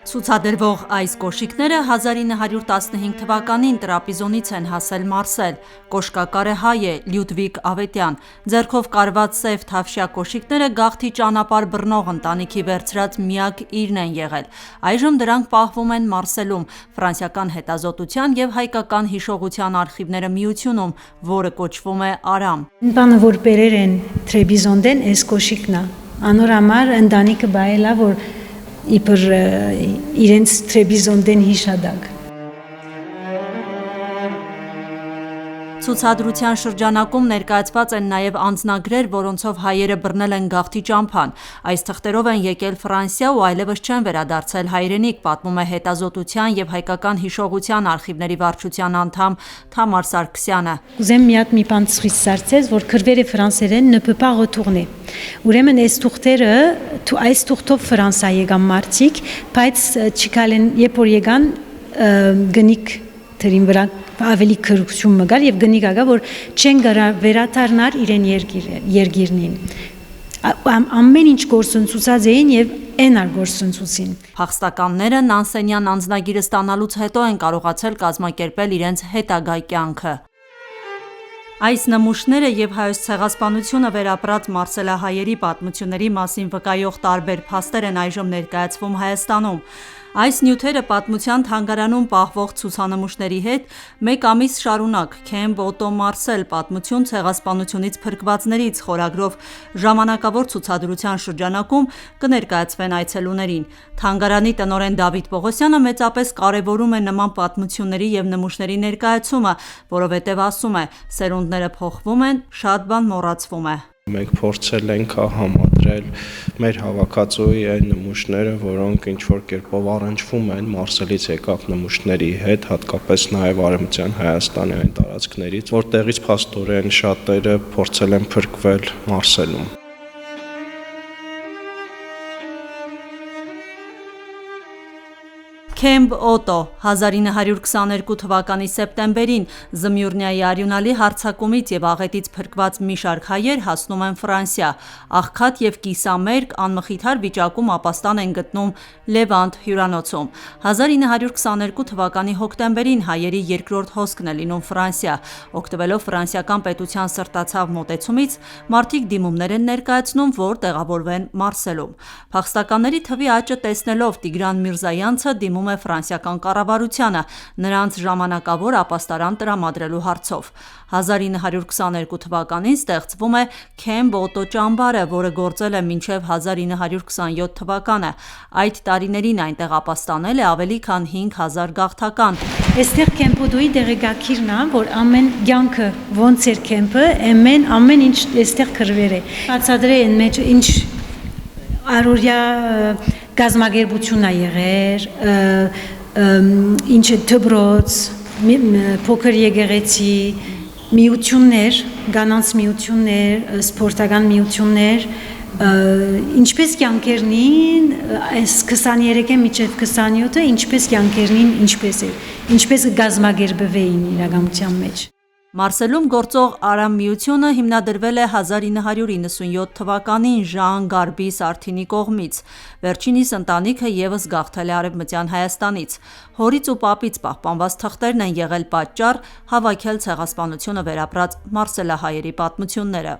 Ցուցադրվող այս կոշիկները 1915 թվականին Տրապիզոնից են հասել Մարսել։ Կոշկակարը հայ է Լյուդվիգ Ավետյան։ Ձեռքով կարված սև թավշյա կոշիկները գաղթի ճանապարհ բռնող ընտանիքի վերցրած միակ իրն են եղել։ Այժմ դրանք պահվում են Մարսելում, Ֆրանսիական հետազոտության և հայկական հիշողության արխիվները միությունում, որը կոչվում է Արամ։ Բանը որ բերեր են Տրապիզոնդեն այս կոշիկն է։ Անոր համար ընտանիքը բայելա որ իբր իրենց Տրապիզոնդեն հիշադակ։ Ցուցադրության շրջանակում ներկայացված են նաև անձնագրեր, որոնցով հայերը բռնել են գաղթի ճամփան։ Այս թղթերով են եկել Ֆրանսիա ու այլևս չեն վերադարձել հայրենիք, պատմում է հետազոտության և հայկական հիշողության արխիվների վարչության անդամ Թամար Սարգսյանը։ Ուզեմ մի բան ցույց տալիս, որ քրվերը ֆրանսերեն ne peut pas retourner։ Ուրեմն այս թղթերը այս թղթով Ֆրանսիա եկան մարդիկ, բայց չկալեն երբ որ եկան գնիկ դրին վրա ավելի քրկություն մգար եւ գնիկ ագա որ չեն գարա վերադառնալ իրեն երգիրնին ամեն ինչ գործընծուցած էին եւ այնար գործընծուցին։ Փախստականները Նանսենյան անձնագիրը ստանալուց հետո են կարողացել կազմակերպել իրենց հետագա կյանքը։ Այս նմուշները և հայոց ցեղասպանությունը վերապրած մարսելահայերի պատմությունների մասին վկայող տարբեր փաստեր են այժմ ներկայացվում Հայաստանում։ Այս նյութերը պատմության թանգարանում պահվող ցուցանմուշների հետ մեկ ամիս շարունակ «Քեմբ Օտո Մարսել. պատմություն ցեղասպանությունից փրկվածներից» խորագրով ժամանակավոր ցուցադրության շրջանակում կներկայացվեն այցելուներին։ Թանգարանի տնօրեն Դավիթ Պողոսյանը մեծապես կարևորում է նման պատմությունների և նմուշների ներկայացումը, որովհետև ասում է՝ սերունդները փոխվում են, շատ բան մոռացվում է։ Մենք փորձել ենք համադրել մեր հավաքածուի այն նմուշները, որոնք ինչ-որ կերպով առնչվում են Մարսելից եկած նմուշների հետ, հատկապես նաև Արևմտյան Հայաստանի այն տարածքներից, որտեղից փաստորեն շատերը փորձել են փրկվել Մարսելում։ Քեմբ Օտո 1922 թվականի սեպտեմբերին Զմյուռնիայի արյունալի հարձակումից և աղետից փրկված մի շարք հայեր հասնում են Ֆրանսիա, աղքատ և կիսամերկ անմխիթար վիճակում ապաստան են գտնում Լևանտ հյուրանոցում։ 1922 թվականի հոկտեմբերին հայերի երկրորդ հոսքն է լինում Ֆրանսիա։ Օգտվելով ֆրանսիական պետության սրտացավ մոտեցումից, մարդիկ դիմումներ են ներկայացնում, որ տեղավորվեն Մարսելում։ Փախստականների թվի աճը տեսնելով Տիգրան Միրզայանցը դիմում է ֆրանսիական կառավարությանը նրանց ժամանակավոր ապաստարան տրամադրելու հարցով։ 1922 թվականին ստեղծվում է Քեմբ Օտո ճամբարը, որը գործել է մինչև 1927 թվականը։ Այդ տարիներին այնտեղ ապաստանել է ավելի քան 5000 գաղթական։ Այստեղ Քեմբ Օտոյի դեղեկագիրն է, որ ամեն կյանքը ոնց էր Քեմբը, ամեն ինչ այստեղ գրվել է։ Բացատրել են մեջ ինչ առօրյա գազագերբություն է եղեր, ինչը դպրոց, փոքր եկեղեցի, միություններ, կանանց միություններ, սպորտական միություններ, ինչպես կյանքերնին այս 23-ը մինչև 27-ը ինչպես կյանքերնին ինչպես գազագերբվեին իրականության մեջ։ Մարսելում գործող Արամ միությունը հիմնադրվել է 1997 թվականին Ժան Գարբի Սարթինի կողմից։ Վերջինիս ընտանիքը ևս գաղթել է Արևմտյան Հայաստանից։ Հորից ու պապից պահպանված թղթերն են եղել պատճառ հավաքել ցեղասպանությունը վերապրած մարսելահայերի պատմությունները։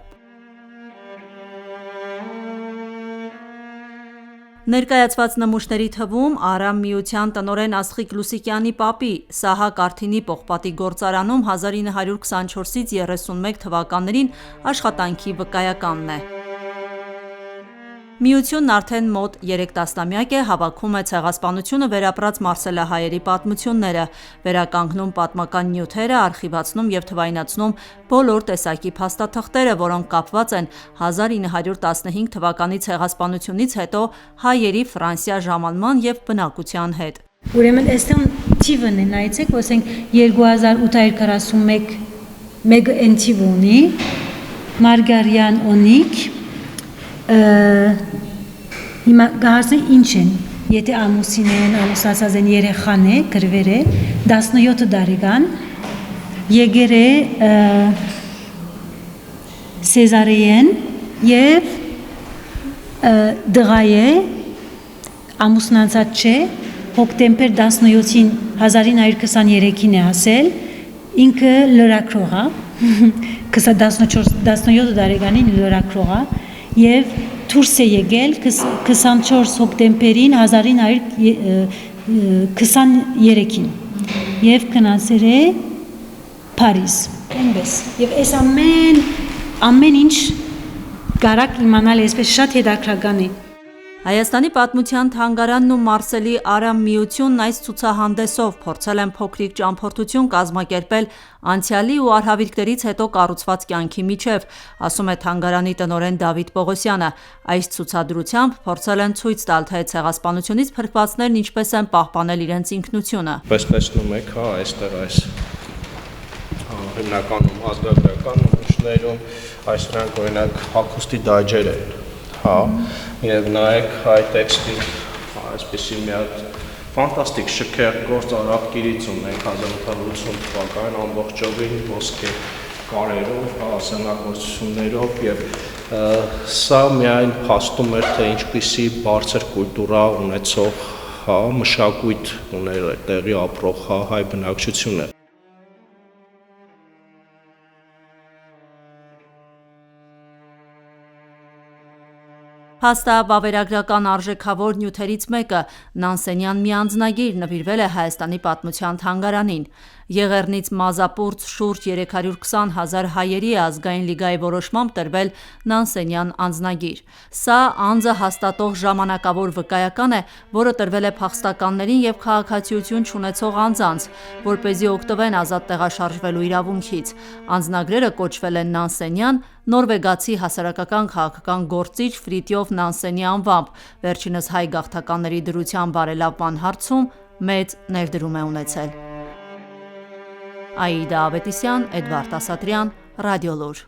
Ներկայացված նմուշների թվում Արամ միության տնօրեն Աստղիկ Լուսիկյանի պապի Սահակ Արթինի պողպատի գործարանում 1924-ից 31 թվականներին աշխատանքի վկայականն է։ Միությունն արդեն մոտ 3 տասնամյակ է հավաքում է ցեղասպանությունը վերապրած մարսելահայերի պատմությունները, վերականգնում պատմական նյութերը, արխիվացնում և թվայնացնում բոլոր տեսակի փաստաթղթերը, որոնք կապված են 1915 թվականի ցեղասպանությունից հետո հայերի Ֆրանսիա ժամանման և բնակության հետ։ Ուրեմն այստեղ թիվն է, նայեցեք, ասենք 2841 մեկ թիվ ունի, Մարգարյան Օնիկ, հիմա գահարցնենք ինչ են, եթե ամուսին են, ամուսնացած են, երեխան է, գրվեր է, 17 տարեկան, եկեր է Սեզարիեն և դղա է, ամուսնացած չէ, հոկտեմբեր 17-ին 1923-ին է ասել, ինքը լրագրող է, 17 տարեկանին լրագրող է եւ դուրս է եկել 24 հոկտեմբերին 1923-ին եւ գնացել է Փարիզ, այնպես։ Եվ այս ամեն ինչ կարակ իմանալ այսպես շատ հետաքրքրական է։ Հայաստանի պատմության թանգարանն ու Մարսելի Արամ միությունն այս ցուցահանդեսով փորձել են փոքրիկ ճամփորդություն կազմակերպել անցյալի ու արհավիրքներից հետո կառուցված կյանքի միջև, ասում է թանգարանի տնօրեն Դավիթ Պողոսյանը։ Այս ցուցադրությամբ փորձել են ցույց տալ, թե ցեղասպանությունից փրկվածներն ինչպես են պահպանել իրենց ինքնությունը։ Պես տեսնում եք, այստեղ այս հիմնականում ազգագրական նմուշներում այս նրանք օրինակ հագուստի դաջեր են, եւ նայեք հայ տեքստի այսպեսի մի հատ ֆանտաստիկ շքեղ գործ արաբկիրից ունենք 1880 թվականին ամբողջովին ոսկե կարերով, ասեղնագործություններով եւ սա միայն փաստում էր, թե ինչպիսի բարձր կուլտուրա ունեցող մշակույթ ուներ տեղի ապրող հայ բնակչությունը։ Փաստավավերագրական արժեքավոր նյութերից մեկը Նանսենյան մի անձնագիր նվիրվել է Հայաստանի պատմության թանգարանին։ Եղեռնից Մազապուրց շուրջ 320 հազար հայերի ազգային լիգայի որոշմամբ տրվել Նանսենյան անձնագիր։ Սա անձը հաստատող ժամանակավոր վկայական է, որը տրվել է փախստականներին եւ քաղաքացիություն չունեցող անձանց, որպեսզի օգտվեն ազատ տեղաշարժվելու իրավունքից։ Անձնագրերը կոչվել են Նանսենյան նորվեգացի հասարակական քաղաքական գործիչ Ֆրիտյոֆ Նանսենի անվամբ, վերջինս հայ գաղթականների դրության բարելավման հարցում մեծ ներդրում է ունեցել։ Աիդա Ավետիսյան, Էդվարդ Ասատրյան, Ռադիոլուր։